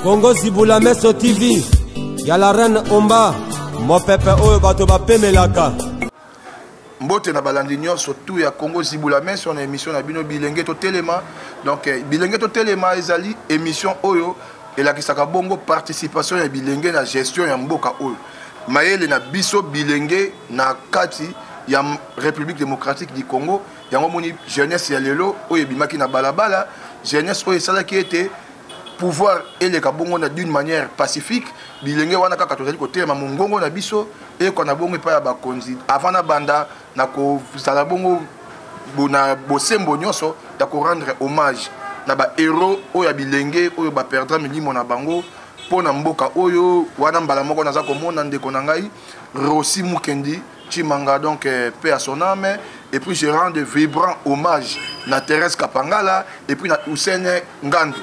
Congo Zibula Meso TV. Y'a la reine Omba. Mo pepe oyo bato bapemelaka. Mbote na balandi nyonso tout ya Congo Zibula Meso na émission na bino bilenge to telema. Donc bilenge to telema ezali émission oyo elakisaka bongo participation ya bilenge na gestion ya mboka oyo. Mayele na biso bilenge na kati ya République démocratique du Congo. Yango moni jeunesse ya lelo oyo bimaki na balabala, jeunesse oyo esalaki ete pouvoir eleka bongo na d'une manière pacifique. Bilenge wana kaka tozali kotelema mongongo na biso e kona bongo epai ya bakonzi avant na banda na kozala bongo bona bosembo nyonso ya ko rendre hommage na ba héros oyo ya bilenge oyo ba perdra milimo na bango pona mboka oyo wana mbala moko naza komona ndeko na ngai Rossi Mukendi Chimanga, donc paix à son âme, et puis je rends de vibrants hommages na Thérèse Kapangala et puis na Ousseine Ngandu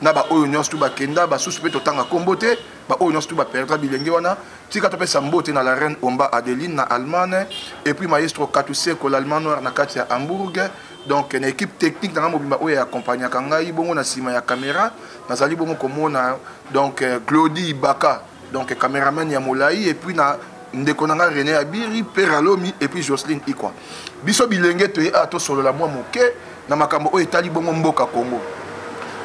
na ba oyo nyonso tu ba kenda ba susu pe totanga kombote ba oyo nyonso tu ba perdra bilenge wana tika to pe sambote na la reine Omba Adeline na Allemagne et puis maestro Katuseko l'allemand noir na kati ya Hamburg. Donc une équipe technique dans mobimba oyo accompagner kangai bongo na sima ya caméra nazali bongo komona donc Claudie Baka donc caméraman ya Molai et puis na ndeko nanga René Abiri Peralomi et puis Jocelyne Ikwa biso bilenge to a to solo la moi moke na makambo oyo etali bongo mboka Congo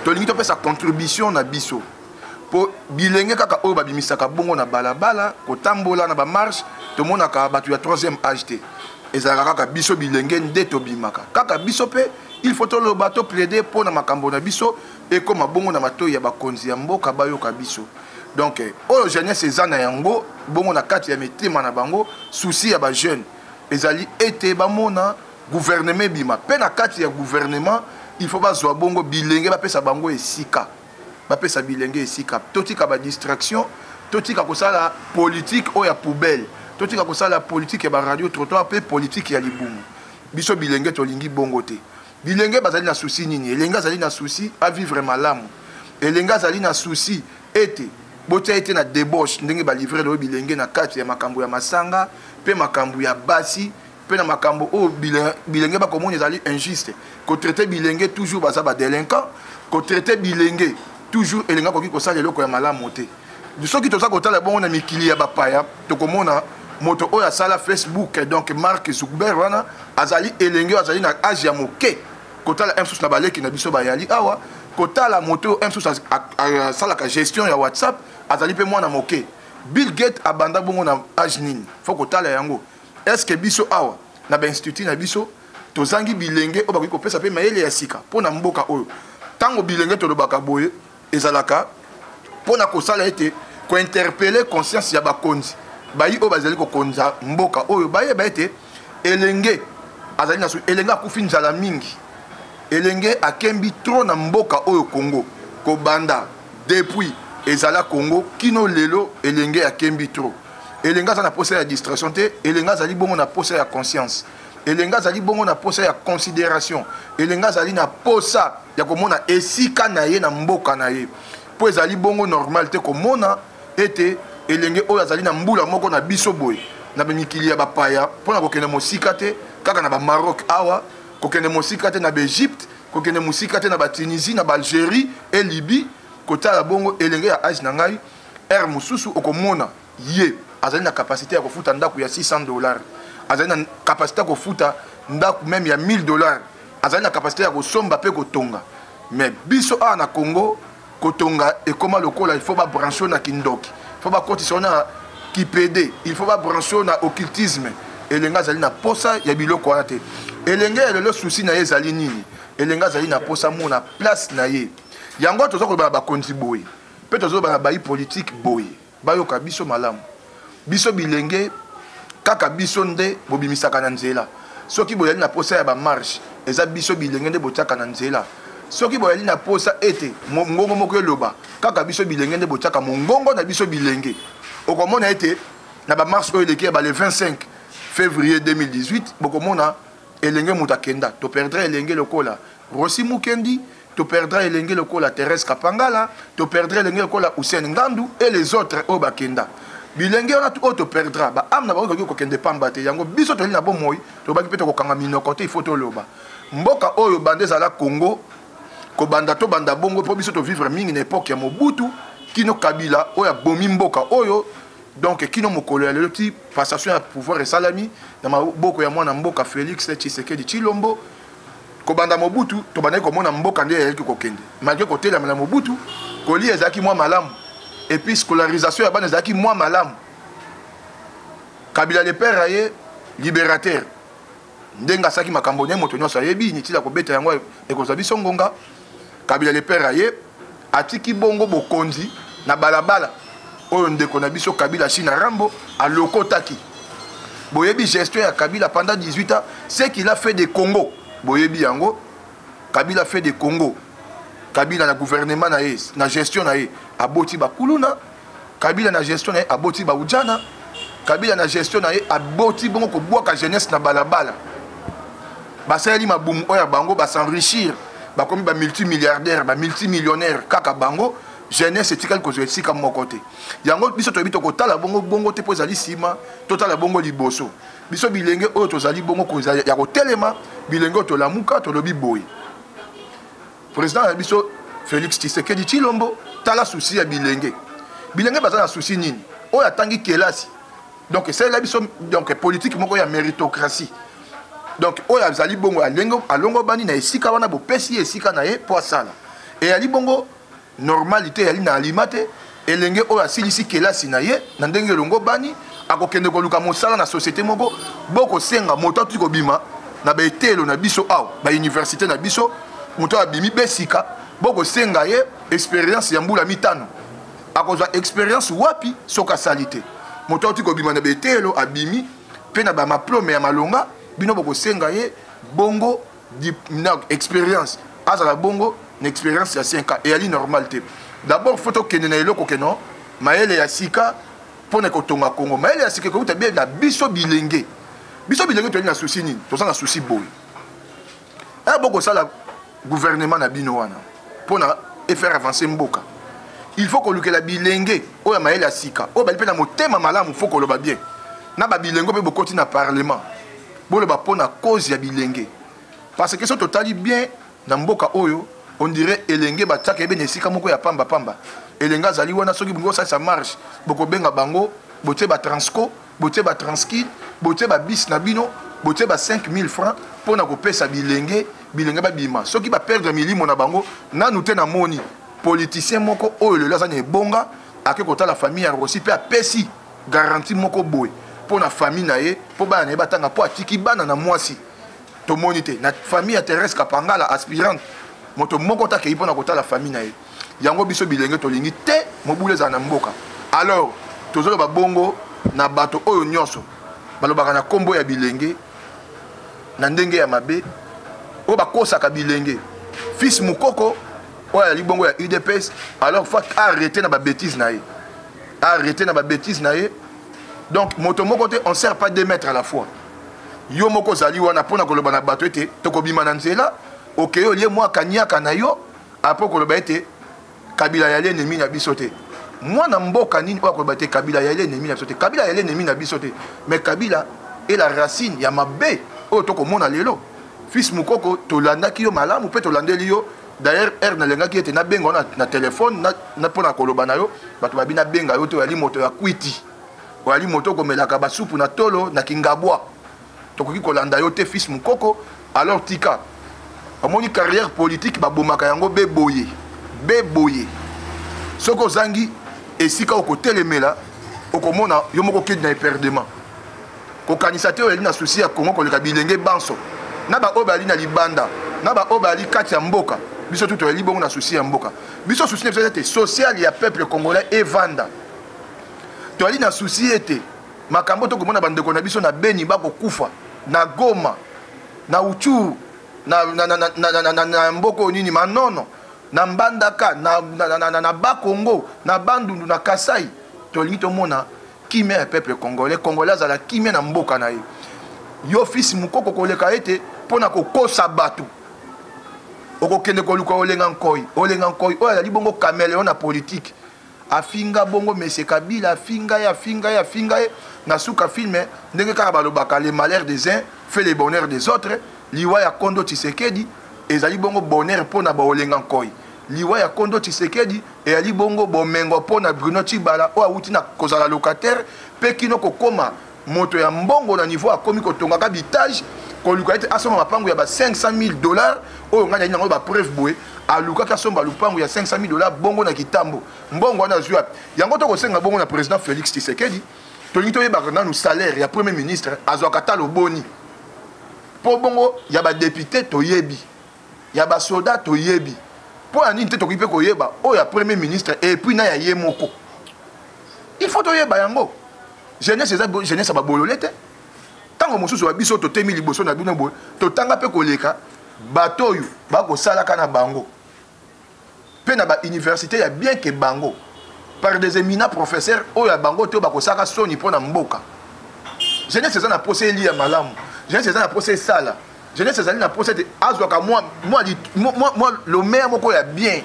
to lingi to pesa contribution na biso po bilenge kaka oyo babimisaka bongo na balabala kotambola na ba marche to monaka batu ya 3e âge te ezalaka kaka biso bilenge nde to bimaka kaka biso pe il faut to lo bato plaider pour na makambo na biso e koma bongo na matoyi ya bakonzi ya mboka bayoka biso. Donc oyo jeunesse ezana yango bongo na kati ya mitima na bango souci ya ba jeune ezali ete bamona gouvernement bima pe na kati ya gouvernement il faut bazwa bongo bilenge bapesa bango esika bapesa bilenge esika totika ba distraction totika kosala politique oyo ya poubelle totika kosala politique ya ba radio trottoir pe politique ya libumu biso bilenge tolingi bongo te bilenge bazali na souci nini elenge azali na souci à vivre malamu elenge azali na souci ete botia ete na débauche ndenge ba livrer le bilenge na kati ya makambo ya masanga pe makambo ya basi pe na makambo o bilenge ba komoni ezali injuste ko traiter bilenge toujours baza ba délinquant ko traiter bilenge toujours elenga koki kosala eloko ya malamu te soki toza kotala bongo na mikili ya bapaya tokomona moto oyo asala Facebook donc Mark Zuckerberg wana azali elenge azali na âge ya moke kotala msusu na baleki na biso bayali awa kotala moto msusu asalaka gestion ya WhatsApp azali pe mwana moke Bill Gates abanda bongo na âge nini faut kotala yango est-ce que biso awa na ba institut na biso tozangi bilenge oyo bakoki kopesa pe mayele ya sika pona mboka oyo tango bilenge tolobaka boye ezalaka pona kosala ete ko interpeller conscience ya bakonzi bayi oyo bazali kokonza mboka oyo bayeba ete elenge azali na elenge akufi nzala mingi elenge akembi trop na mboka oyo Congo kobanda depuis ezala Congo kino lelo elenge akembi trop elenge azali na posa ya distraction te elenge azali bongo na posa ya conscience elenge azali bongo na posa ya considération elenge azali na posa ya komona esika na ye na mboka na ye po ezali bongo normal te komona ete elenge oyo azali na mbula moko na biso boye na bamikili ya bapaya mpona kokende mosika te kaka na Maroc awa kokende mosika te na Egypte kokende mosika te na Tunisie na Algérie et Libye kotala bongo elenge ya âge na ngai er mususu okomona ye azali na capacité ya kofuta ndako ya $600 azali na capacité ya kofuta ndako même ya $1000 azali na capacité ya kosomba pe kotonga mais biso a na Congo kotonga ekoma lokola il faut ba brancher na kindoki il faut ba cotiser na kipede il faut ba brancher na occultisme elenga azali na posa ya biloko wana te elenge lelo souci na ye ezali nini elenga azali na posa mona place na ye yango tozo ko ba bakonzi boye pe tozo ba bayi politique boye bayoka biso malamu biso bilenge kaka biso nde bobimisaka na nzela soki boyali na posa ya ba marche eza biso bilenge nde botiaka na nzela soki boyali na posa ete ngongo moko eloba kaka biso bilenge nde botiaka mongongo na biso bilenge okomona ete na ba marche oyo eleki ba le 25 février 2018 bokomona elenge muta kenda to perdra elenge lokola Rossi Mukendi to perdra elenge lokola Thérèse Kapangala to perdra elenge lokola Ousseine Ngandu et les autres oyo bakenda bilenge wana tu to perdra ba amna ba ko kende pamba te yango biso to na bomoi to baki peto ko kanga minoko te faut to loba mboka oyo bande za la Congo ko banda to banda bongo po biso to vivre mingi na époque ya Mobutu kino Kabila oyo bomi mboka oyo donc kino mokolo ya lelo ti passation ya pouvoir et salami na maboko ya mwana mboka Félix Tshisekedi Tshilombo kobanda Mobutu to banda ko mona mboka nde yaki kokende malgré côté la Mobutu koli ezaki mwa malamu et puis scolarisation ya bana ezaki mwa malamu Kabila le père aye libérateur ndenga saki makambo ne moto nyonso ayebi ni tila kobeta yango ekozwa biso ngonga Kabila le père aye atiki bongo bokonzi na balabala oyo ndeko na biso Kabila China Rambo alokotaki boyebi gestion ya Kabila pendant 18 ans c'est qu'il a fait des Congo boyebi yango Kabila fait des Congo Kabila na gouvernement na ye na gestion na ye aboti bakuluna Kabila na gestion na ye aboti ba ujana Kabila na gestion na ye aboti bongo ko boka jeunesse na balabala basali mabumu oya bango ba s'enrichir ba komi ba multimilliardaire ba multimillionnaire kaka bango jeunesse etikali kozwa esika moko te yango biso toyebi tokotala bongo te po ezali nsima totala bongo liboso biso bilenge oyo tozali bongo kozala ya kotelema bilenge oyo tolamuka tolobi boye président ya biso Félix Tshisekedi Tshilombo tala souci ya bilenge baza na souci nini oyo atangi kelasi donc c'est la biso donc politique moko ya méritocratie donc oyo azali bongo alongo bani na esika wana bopesi esika na ye po asala et ali bongo normalité yali na alimate elenge oyo asilisi kelasi na ye na ndenge longo bani akokende koluka mosala na société moko boko senga moto atuki kobima na baetelo na biso awa ba université na biso moto abimi besika boko senga ye expérience ya mbula mitano akozwa expérience wapi soka salite moto atuki kobima na baetelo abimi pe na ba maplome ya malonga bino boko senga ye bongo na expérience azala bongo une expérience ya 5 ans et ali normalité d'abord photo kende na eloko keno maele ya sika pona kotonga Congo maele ya sika ko tabia na biso bilenge to na souci nini to na souci boy boko sala gouvernement na bino wana pona faire avancer mboka il faut que lukela bilenge o ya maele ya sika o bali pe na motema malamu faut ko loba bien na ba bilengo pe bokoti na parlement bolo ba pona cause ya bilenge parce que so totali bien na mboka oyo on dirait elenge bataka ebe nesika moko ya pamba elenga zali wana soki bongo ça marche boko benga bango bote ba transco bote ba transkid bote ba bis na bino bote ba 5000 francs pona ko pesa bilenge ba bima soki ba perdre milimo na bango nanu te na moni politicien moko oyo le lazana ebonga ake kota la famille ya Rossi pe apesi garantie moko boy pona famille na ye po ba na batanga po atiki bana na mwasi to monite na famille ya Thérèse Kapangala aspirante moto moko ta ke ipona kota la famille na ye yango biso bilenge tolingi te mobule za na mboka alors tozolo ba bongo na bato oyo nyonso balobaka na kombo ya bilenge na ndenge ya mabe o bakosa ka bilenge fils mukoko oyo ali bongo ya UDPS alors faut arrêter na ba bêtise na ye donc moto moko te on sert pas 2 mètres à la fois yo moko zali wana pona koloba na bato ete tokobima na nzela okay yo lie mwa kanyaka na yo après koloba ete Kabila yale ennemi na biso te mwana mboka nini oyo koloba ete Kabila yale ennemi na biso te Kabila yale ennemi na biso te mais Kabila est la racine ya mabe oyo tokomona lelo fils mukoko tolandaki yo malamu pe tolandeli yo d'ailleurs na lengaki ete na benga na téléphone na pona koloba na yo bato babi na benga yo to yali moto ya kwiti wali moto komelaka basupu na tolo na kingabwa tokoki kolanda yo te fils mukoko alors tika amoni carrière politique babomaka yango beboye soko zangi esika okotelemela okomona yo moko kedi na eperdement kokanisa te oyali na souci ya Congo koleka bilenge banso na ba obali na libanda na ba obali kati ya mboka biso tout oyali bongo na souci ya mboka biso souci na ete social ya peuple congolais evanda toyali na souci ete makambo tokomona bandeko na biso na Beni bakokufa na Goma na Utshuru na mboko nini manono na Mbandaka na Bakongo na Bandundu na Kasai tolingi tomona kimia ya peuple congolais azala kimia na mboka na ye yo fils mukoko koleka ete pona kokosa bato okokende koluka olenga nkoi oyo ali bongo caméléon na politique afinga bongo monsieur Kabila afinga na suka filme ndenge kaka balobaka le malheur des uns fait le bonheur des autres liwa ya Kondo Tshisekedi ezali bongo bonheur pona ba olenga nkoi liwa ya Kondo Tshisekedi et ali bongo bomengo pona Bruno Tshibala o awuti na kozala locataire pe kino kokoma moto ya mbongo na niveau akomi kotonga bitage koluka ete asoma mapango ya ba $500,000 oyo nganya ina ngo ba preuve boye aluka ka somba lupango ya $500,000 bongo na kitambo mbongo na zwa yango to kosenga bongo na président Félix Tshisekedi to lingi to yeba na no salaire ya premier ministre azwa katalo boni po bongo ya ba député to yebi ya ba soldat to yebi po ani nte to kipe ko yeba o ya premier ministre et puis na ya yemoko il faut to yeba yango jeunesse ba bololete tango mosusu wa biso to temi liboso na bino boy to tanga pe koleka bato oyo ba ko sala kana bango pe na ba université ya bien que bango par des éminents professeurs oyo bango to ba ko saka soni pona mboka jeunesse za na posé li ya malamu jeunesse za na posé sala jeunesse za na posé azwaka moi le maire moko ya bien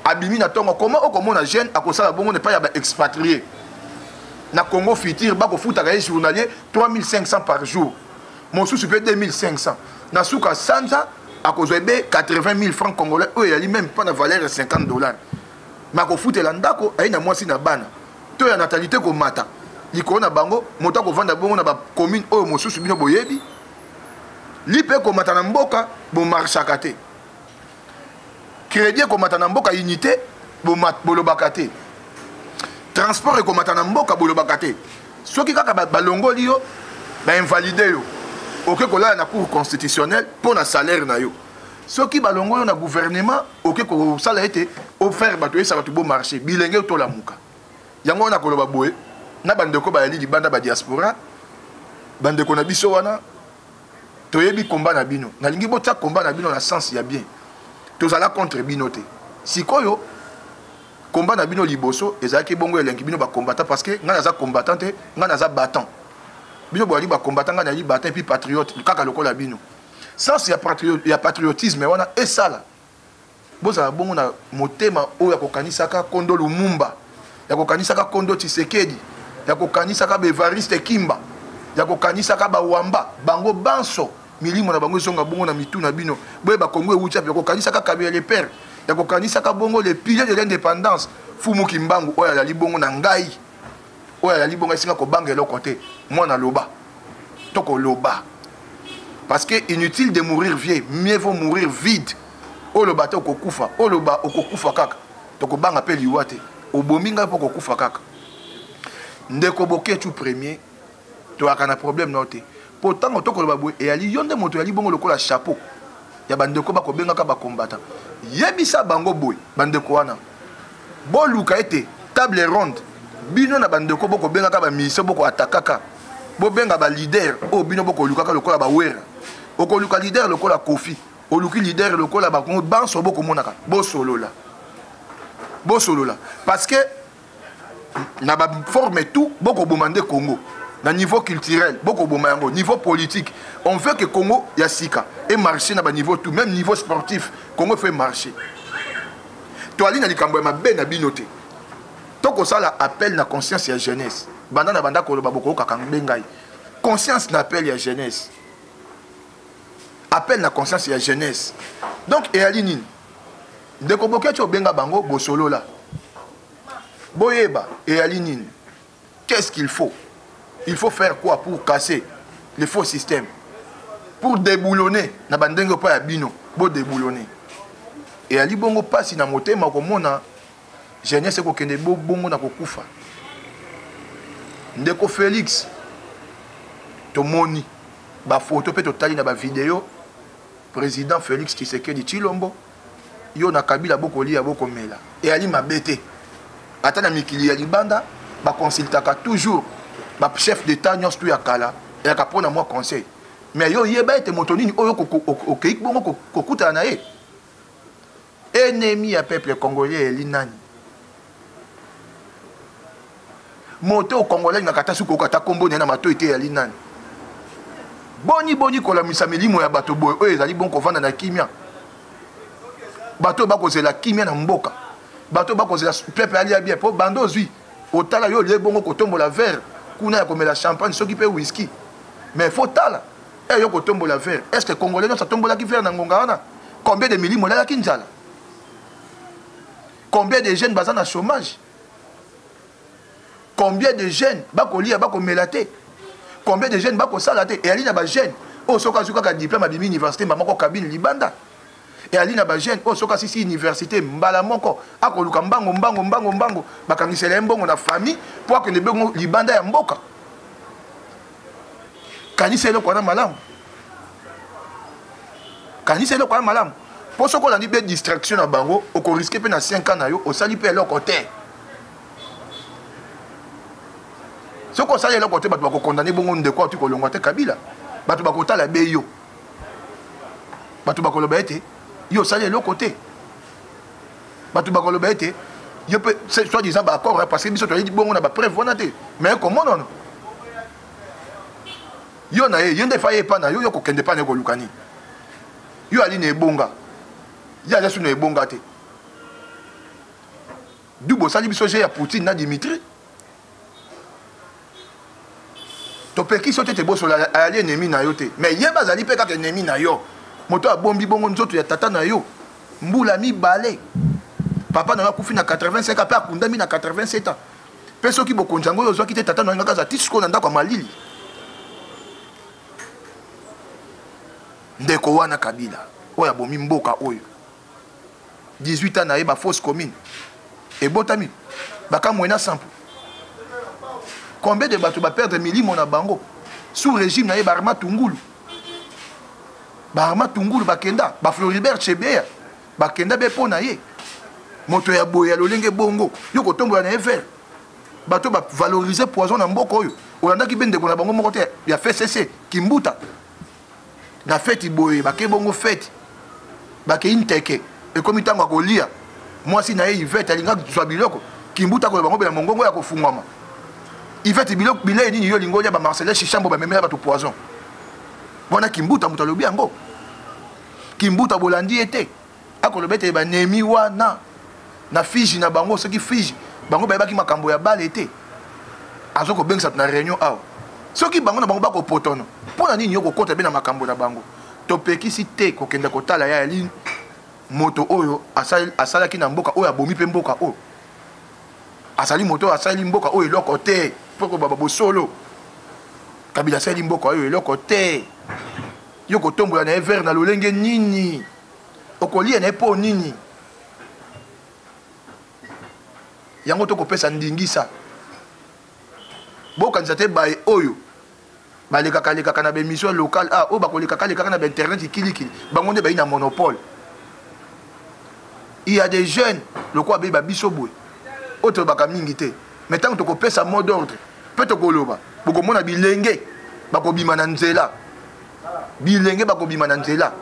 abimi na tongo comment okomona jeune akosala bongo ne pas ya ba expatrié na Congo Futur bako futa ka journalier 3500 par jour mon sous super 2500 na suka sanza akozwebe 80,000 francs congolais eux yali même pas na valeur de $50 mako futela ndako aina mwasi na bana to ya natalité ko mata likona na bango moto ko vanda bongo na ba commune oyo mosusu bino boyebi lipe ko mata na mboka bo marchaka te crédit ko mata na mboka unité bo bolobaka te transport et komata na mboka bolobaka te soki kaka balongoli yo ba invalider yo oke kola na cour constitutionnelle pour na salaire na yo soki balongoli na gouvernement oke ko sala ete offert bato esa bato bo marché bilenge to la muka yango na koloba boye na bandeko ba yali libanda ba diaspora bandeko na biso wana toyebi combat na bino na lingi bota combat na bino na sens ya bien tozala contre bino te sikoyo combat na bino liboso ezaki bongo elengi bino ba combattant parce que ngana za combattant te ngana za battant bino boali ba combattant ngana li battant puis patriote kaka lokola bino sens ya patriotisme wana esala boza bongo na motema oyo kokanisaka Kondo Lumumba ya kokanisaka Kondo Tshisekedi ya kokanisaka Evariste Kimba ya kokanisaka ba Wamba bango banso milimo na bango zonga bongo na mitu na bino boye ba Kongo ewucha ya kokanisaka Kabila le père ya kokanisaka bongo les piliers de l'indépendance Fumu Kimbangu oya la libongo na ngai oya la libongo singa ko banga eloko te mwana loba toko loba parce que inutile de mourir vieux mieux vaut mourir vide o loba te okokufa o loba okokufa kaka toko banga pe liwate obominga po okokufa kaka ndeko boketu premier to akana problème noté pourtant toko loba boy et ali yonde moto ya libongo lokola chapeau ya bandeko ba ko benga ka ba combattant yebisa bango boy bandeko wana boluka ete table ronde bino na bandeko boko benga ka ba mission boko atakaka bo benga ba leader o bino boko luka ka lokola ba wera oko luka leader lokola Kofi o luki leader lokola ba Kongo banso boko monaka bo solola parce que na ba forme tout boko bomande Congo na niveau culturel boko bomango niveau politique on veut que Congo ya sika et marcher na ba niveau tout même niveau sportif Congo fait marcher to ali na likambo ya mabe na binote to ko sala appel na conscience ya jeunesse banda na banda ko lo baboko kaka ngai conscience na appel ya jeunesse appel na conscience ya jeunesse donc et ali nini ndeko bokecho benga bango bosolola boyeba et ali nini qu'est-ce qu'il faut? Il faut faire quoi pour casser les faux systèmes? Pour déboulonner na bandenge pa ya bino, bo déboulonner. Et ali bongo pasi na motema ko mona jeunesse ko kende bo bongo na kokufa. Ndeko Félix to moni ba photo pe to tali na ba vidéo président Félix Tshisekedi Tshilombo yo na Kabila boko lia boko mela. Et ali mabete. Ata na mikili ya libanda ba consultaka toujours ba chef d'état nyos tu yakala et ka pona moi conseil mais yo yeba ete motonini oyo okeik bongo kokuta na ye ennemi ya peuple congolais elinani moto congolais na kata suko kata kombo na mato ete ya linani boni kola misamilimo ya bato boy oyo ezali bon kovanda na kimia bato bakozela kimia na mboka bato bakozela peuple ali ya bien po bando zui otala yo le bongo kotombola verre kuna ya komela champagne soki pe whisky mais faut tala et yo kotombola verre est-ce que congolais ça tombola ki verre na ngonga wana combien de millimol la kinjala Combien de jeunes basent en chômage? Combien de jeunes bakolia bakomelaté? Combien de jeunes bakosalaté? Et ali na ba jeunes o soka zuka ka diplôme abimi université mamako kabine libanda. Et ali na ba jeunes o soka sisi université mbala moko akoluka mbango bakangisela mbongo na famille pour que ne bengo libanda ya mboka. Kanisa eloko na malamu. Kanisa eloko na malamu. Pour ce qu'on a dit de distraction à bango, on risque pe na 5 ans na yo, o sali pe eloko te. Ce qu'on sali eloko te ba ko condamner bongo ndeko tu ko longo te Kabila. Ba tu ba ko tala be yo. Ba tu ba ko lo bete, yo sali eloko te. Ba tu ba ko lo bete, yo peut soit disant ba accord parce que biso to dit bongo na ba preuve wana te. Mais comment non? Yo na ye yende faye pa na yo ko kende pa ne ko lukani. Yo ali ne bonga. Ya ya sunu ebonga te. Dubo sali biso ya Poutine na Dimitri. To peki sote te boso la ali ennemi na yo te. Mais ye bazali pe kaka ennemi na yo. Moto a bombi bongo nzoto ya tata na yo. Mbula mi balé. Papa na kufi na 85 ans, pa kundami na 87 ans. Peso ki bokonjango yo zo ki te tata na ngaka za tisiko na ndako malili. Ndeko wana Kabila. Oya bomi mboka oyo. 18 ans na ye ba fausse commune. Et botami. Baka mwena sample. Combien de bateaux ba perdre milimo na bango sous régime na ye Barma Tungulu. Barma Tungulu bakenda, ba Floribert Chebeya. Bakenda be po na ye. Moto ya boya lolenge bongo. Yo ko tombo na ever. Bateau ba valoriser poison na mboko oyo. Olanda ki bende ko na bango moko te ya fait cesser Kimbuta. Na fête boye ba ke bongo fête. Ba ke inteke. Et comme il t'a dit, moi si naïe Yvette alinga soit biloko Kimbuta ko bango bela mongongo ya kofungwama Yvette biloko bilé ni yo lingo ya ba Marcelin Chichambo ba memela ba to poison bona Kimbuta mutalobi yango Kimbuta bolandi ete akolobete ba nemi wana na Fiji na bango ce qui Fiji bango ba ki makambo ya bale ete azoko bengsa na réunion aw ce qui bango na bango ba ko potono pona nini yo ko kota be na makambo na bango to peki si te ko kenda ko tala ya ligne moto oyo asala ki na mboka oyo abomi pe mboka oyo asali moto asali mboka oyo eloko te poko baba bosolo Kabila asali mboka oyo eloko te yo kotombola na ever na lolenge nini okolia na epo nini yango to kopesa ndingisa boka nzate bae oyo balekaka na bemission locale oyo bakolekaka na internet kilikili bango nde bayi na monopole. Il y a des jeunes, le quoi bébé bisoboui, autre baka mingité. Mais tant que tu coupes sa mot d'ordre, peut-être que l'on va, beaucoup mon a bilingue, bako bimananzela, bilingue bako bimananzela,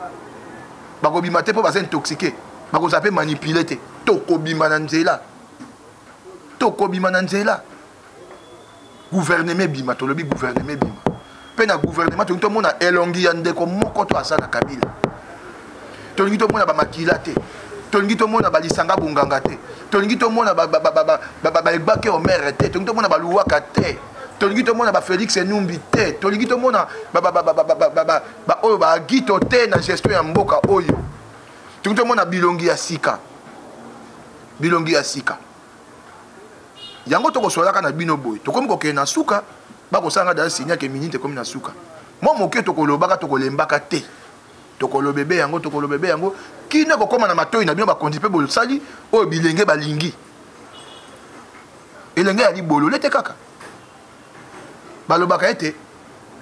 bako bimate pour pas intoxiquer, bako ça peut manipuler, toko bimananzela, gouvernement bima, to lobi gouvernement bima, peine à gouvernement, tout le monde a élongé ande comme mon côté à ça na Kabila, tout le monde a ba makilate. Tolingi to mona balisanga bunganga te tolingi to mona ba ebake o mere te tolingi to mona baluwaka te tolingi to mona ba Félix Enumbi te tolingi to mona oyo ba gito te na gestion ya mboka oyo tolingi to mona bilongi ya sika yango to kosolaka na bino boy to komi kokende na suka ba kosanga da signa ke minute komi na suka mo moke to kolobaka to kolembaka te tokolo bébé yango qui ne kokoma na matoi na bino ba kondipe bol sali o bilenge balingi elenge ali bolo lete kaka balobaka ete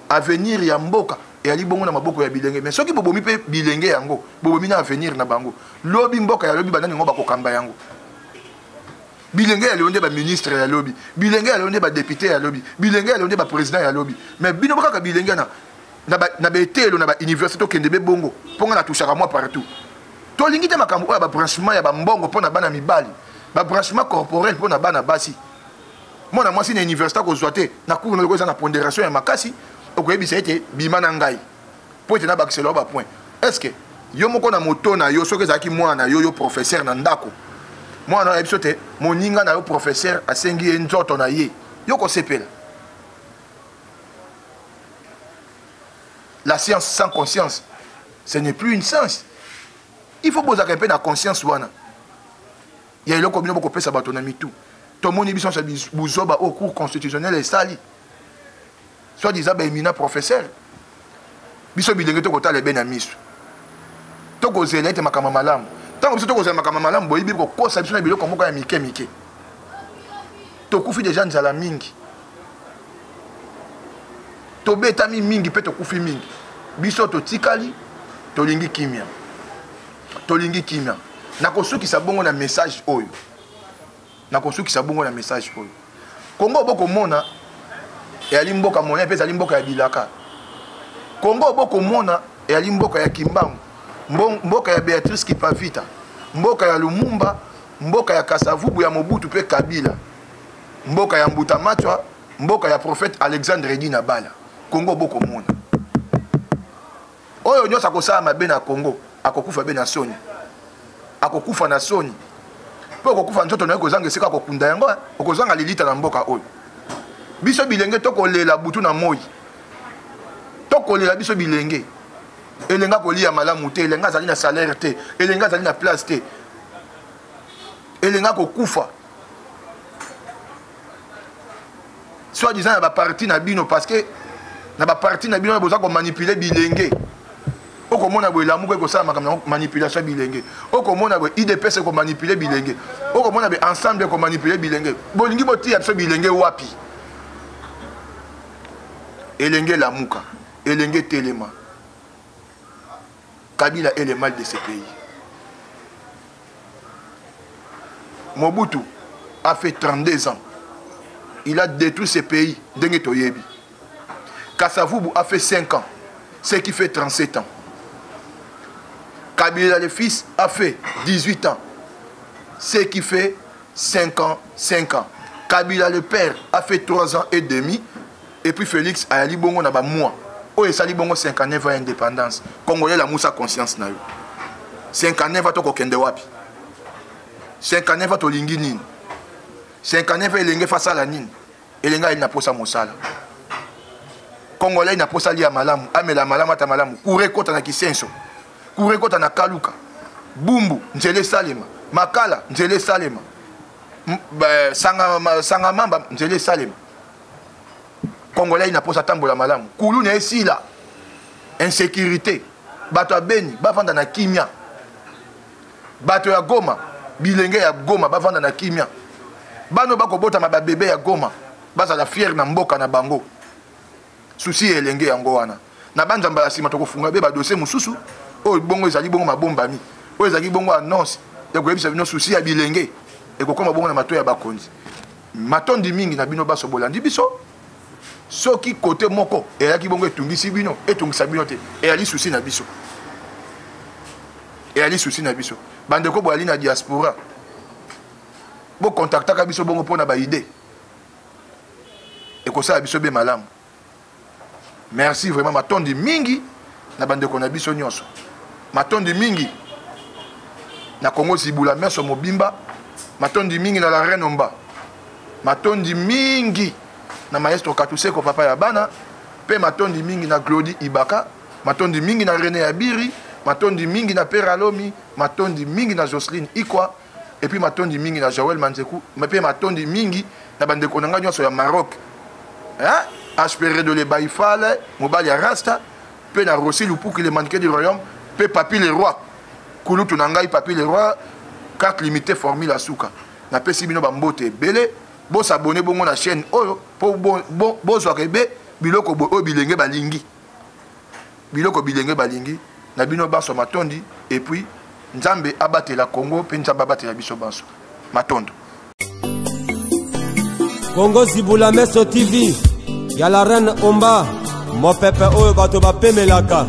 avenir ya mboka e ali bongo na maboko ya bilenge mais soki bobomi pe bilenge yango bobomi na avenir na bango lobi mboka ya lobi banani ngo bakokamba yango bilenge ya londe ba ministre ya lobi bilenge ya londe ba député ya lobi bilenge ya londe ba président ya lobi mais bino kaka bilenge na betelo na ba université okende be bongo ponga na touchaka moi partout to lingi te makambo oya ba branchement ya ba mbongo pona bana mibali ba branchement corporel pona bana basi mona mwasi na université ko zoate na cours na lokoza na pondération ya makasi okoyebisa ete bima na ngai po ete na bakiselo ba point est-ce que yo moko na moto na yo soki ezalaki mwana yo professeur na ndako mwana na biso te moninga na yo professeur asengi ye nzoto na ye yo kosepela. La science sans conscience, ce n'est plus une science. Il faut poser un peu de conscience. Il y a eloko bino boko pesa bato na mitu. To moni biso sa buzoba au cours constitutionnel et sali. Soit disant ba éminent professeur. Biso bilenge to kota le ben amisu. To ko zela ete makama malamu. Tant que biso to ko zela makama malamu boyibi ko kosa biso na biloko moko ya mike mike. To kufi déjà nzala mingi. To betami mingi pe to kufi mingi. Biso to tikali to lingi kimia. To lingi kimia. Na kosuki sa bongo na message oyo. Na kosuki sa bongo na message oyo. Kongo boko mona e ali mboka mona pe ali mboka ya bilaka. Kongo boko mona e ali mboka ya Kimbangu. Mboka ya Beatrice Kipavita. Mboka ya Lumumba, mboka ya Kasavubu ya Mobutu pe Kabila. Mboka ya Mbuta Matwa, mboka ya prophète Alexandre Dina Bala. Kongo boko mona. Oyo nyosa kosala mabe na Kongo, akokufa be na soni. Akokufa na soni. Po akokufa nzoto na kozanga esika kokunda yango, okozanga lilita na mboka oyo. Biso bilenge tokolela butu na moi. Tokolela biso bilenge. Elenga kolia malamu te, elenga zali na salaire te, elenga zali na place te. Elenga kokufa. Soit disant na ba parti na bino parce que na ba parti na bino boza ko manipuler bilenge. Oko mona bo lamu ko ça manipulation bilenge. Oko mona bo IDPS ko manipuler bilenge. Oko mona be ensemble ko manipuler bilenge. Bolingi boti ya so bilenge wapi? Elenge lamuka, elenge telema. Kabila est le mal de ce pays. Mobutu a fait 32 ans. Il a détruit ce pays. Dengue Toyebi. Kasavubu a fait 5 ans. Ce qui fait 37 ans. Kabila le fils a fait 18 ans. Ce qui fait 5 ans. Kabila le père a fait 3 ans et demi. Et puis Félix a dit bon on a mois. Oh et ça dit bon 59 ans d'indépendance. Congolais la moussa conscience na yo. 59 ans to kokende wapi. 59 ans to lingi nini. 59 ans elenge face à la nini. Elenga il n'a pas sa mosala. Congolais il n'a pas sa lia malamu. Amela malamu ata malamu. Kure kota na kisenso. Kure kota na kaluka. Bumbu nzele salema. Makala nzele salema. Sanga mamba nzele salema. Congolais n'a pas sa tambola malamu. Koulou n'est ici là. Insécurité. Bato ya Beni, bavanda na kimia. Bato ya Goma, bilenge ya Goma, bavanda na kimia. Bano bako bota ma bébé ya Goma, baza la fière na mboka na bango. Souci elenge yango wana. Na banza mbala sima to kofunga be ba dossier mususu. O bongo ezali bongo mabomba mi. O ezali bongo annonce. Ya ko yebisa bino souci ya bilenge. E ko koma bongo na mato ya bakonzi. Matondi mingi na bino baso bolandi biso. Soki côté moko et là qui bongo etungisi bino etungisa bino te et ali souci na biso bande ko boali na diaspora bo contacta ka biso bongo pona ba idée et ko ça biso be malamu. Merci vraiment matondi mingi na bande ko na biso nyonso matondi mingi na Congo Zibula meso mobimba matondi mingi na la reine Omba matondi mingi na maestro Katuseko papa ya bana pe matondi mingi na Glody Ibaka matondi mingi na René Abiri matondi mingi na Père Alomi matondi mingi na Jocelyne Ikwa et puis matondi mingi na Joël Manzeku pe matondi mingi na bande konanga nyonso ya Maroc hein aspéré de le Baïfale mobali ya Rasta pe na Rossi Lupuki le mannequin du royaume pe Papi le roi kulutu na ngai Papi le roi carte limitée formule Souka na pesi bino bambote belé. Bo s'abonner bongo na chaîne oyo po bo zo kebe biloko bo bilenge balingi na bino baso matondi et puis nzambe abate la Congo pe nzambe abate la biso baso matondo Congo Zibula Meso TV ya la reine Omba mo pepe oyo bato bapemelaka